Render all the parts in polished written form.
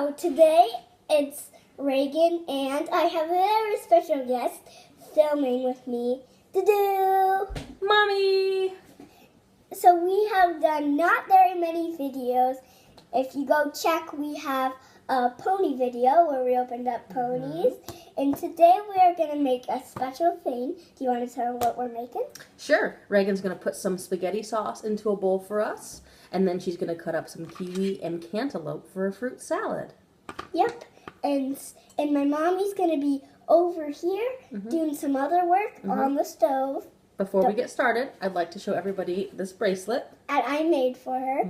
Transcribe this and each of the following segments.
So today it's Reagan and I have a very special guest filming with me. Mommy! So we have done not very many videos. If you go check, we have a pony video where we opened up ponies. And today we are going to make a special thing. Do you want to tell what we're making? Sure. Reagan's going to put some spaghetti sauce into a bowl for us. And then she's going to cut up some kiwi and cantaloupe for a fruit salad. Yep. And my mommy's going to be over here doing some other work on the stove. Before we get started, I'd like to show everybody this bracelet. That I made for her.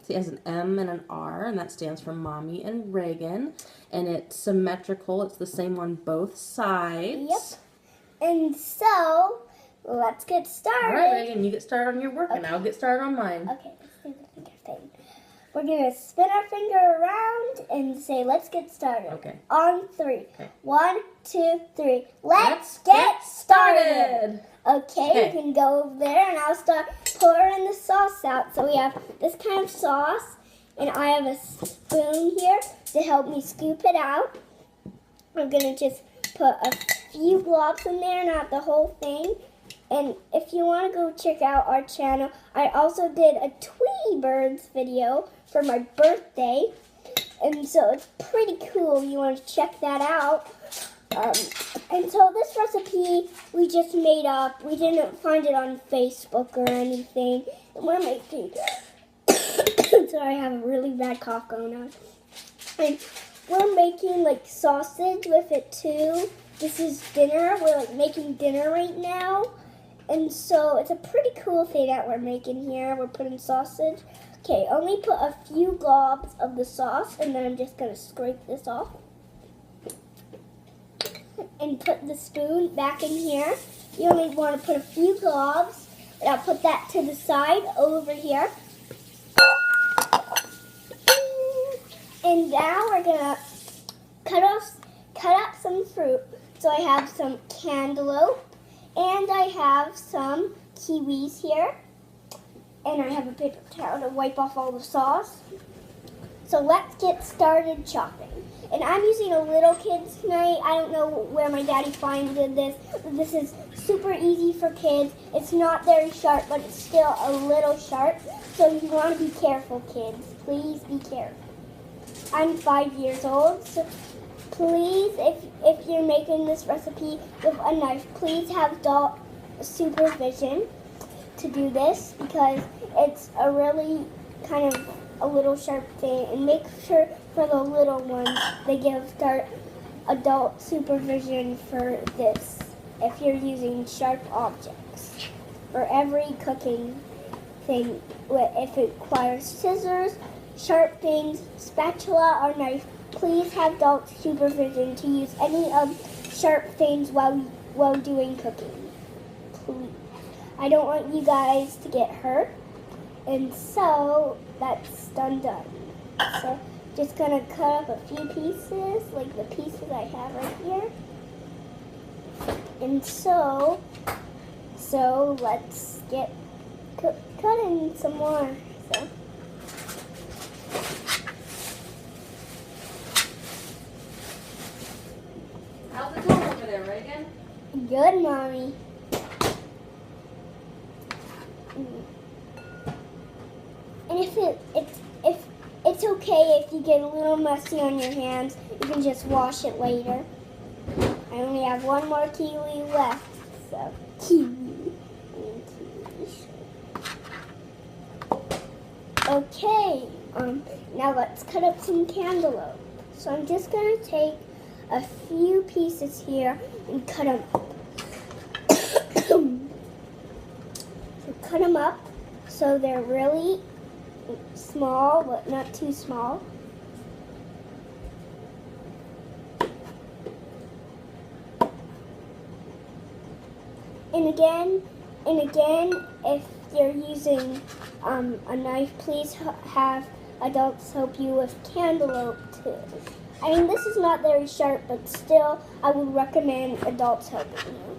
So it has an M and an R, and that stands for Mommy and Reagan. And it's symmetrical. It's the same on both sides. Yep. And so, let's get started. All right, Reagan, you get started on your work, and I'll get started on mine. Okay, let's do the finger thing. We're going to spin our finger around and say, let's get started. Okay. On three. Okay. 1, 2, 3. Let's get started. Okay, you can go over there and I'll start pouring the sauce out. So we have this kind of sauce, and I have a spoon here to help me scoop it out. I'm going to just put a few globs in there, not the whole thing. And if you want to go check out our channel, I also did a Tweety Birds video for my birthday. And so it's pretty cool. You want to check that out. And so this recipe we just made up. We didn't find it on Facebook or anything. And we're making... Sorry, I have a really bad cough going on. And we're making like sausage with it too. This is dinner. We're like making dinner right now. And so it's a pretty cool thing that we're making here. We're putting sausage. Okay, only put a few globs of the sauce, and then I'm just going to scrape this off. And put the spoon back in here. You only want to put a few globs. And I'll put that to the side over here. And now we're going to cut up some fruit. So I have some cantaloupe. And I have some kiwis here. And I have a paper towel to wipe off all the sauce. So let's get started chopping. And I'm using a little kid's knife. I don't know where my daddy finded this. This is super easy for kids. It's not very sharp, but it's still a little sharp. So you want to be careful, kids. Please be careful. I'm 5 years old, so please, if you're making this recipe with a knife, please have adult supervision to do this, because it's a really kind of a little sharp thing. And make sure for the little ones they start adult supervision for this if you're using sharp objects. For every cooking thing, if it requires scissors, sharp things, spatula, or knife, please have adult supervision to use any of sharp things while doing cooking. Please. I don't want you guys to get hurt. And so that's done. So just gonna cut up a few pieces, like the pieces I have right here. And so let's get cutting some more. So. How's it going over there, Reagan? Good, Mommy. And if it's okay if you get a little messy on your hands, you can just wash it later. I only have one more kiwi left, so kiwi. Okay, now let's cut up some cantaloupe. So I'm just gonna take a few pieces here and cut them up. So cut them up so they're really small, but not too small. And again, if you're using a knife, please have adults help you with cantaloupe too. I mean, this is not very sharp, but still, I would recommend adults helping you.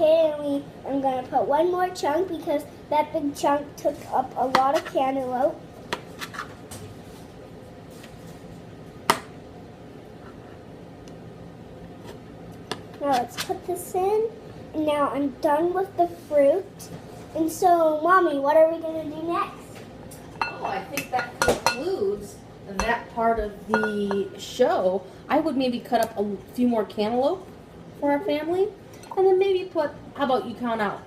Okay, and I'm gonna put one more chunk because that big chunk took up a lot of cantaloupe. Now let's put this in. And now I'm done with the fruit. And so, Mommy, what are we gonna do next? Oh, I think that concludes that part of the show. I would maybe cut up a few more cantaloupe for our family, and then maybe put, how about you count out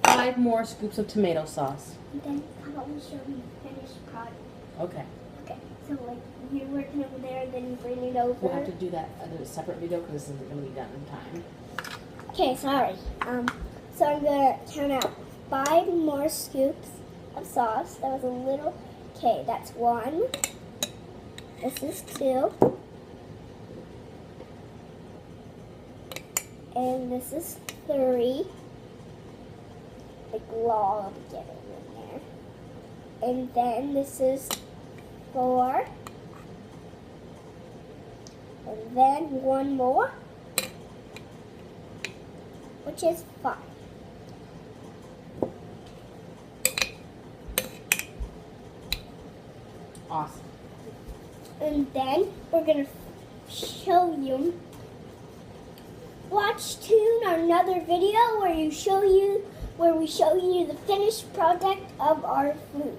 5 more scoops of tomato sauce. And then how about we show me the finished product? Okay. Okay, so like you're working over there, then you bring it over. We'll have to do that in a separate video because this isn't going to be done in time. Okay, sorry. So I'm gonna count out 5 more scoops of sauce. That was a little. Okay, that's 1. This is 2. And this is 3. Big glob getting in there. And then this is 4. And then 1 more, which is 5. Awesome. And then we're gonna show you. Watch tune another video where we show you the finished product of our food.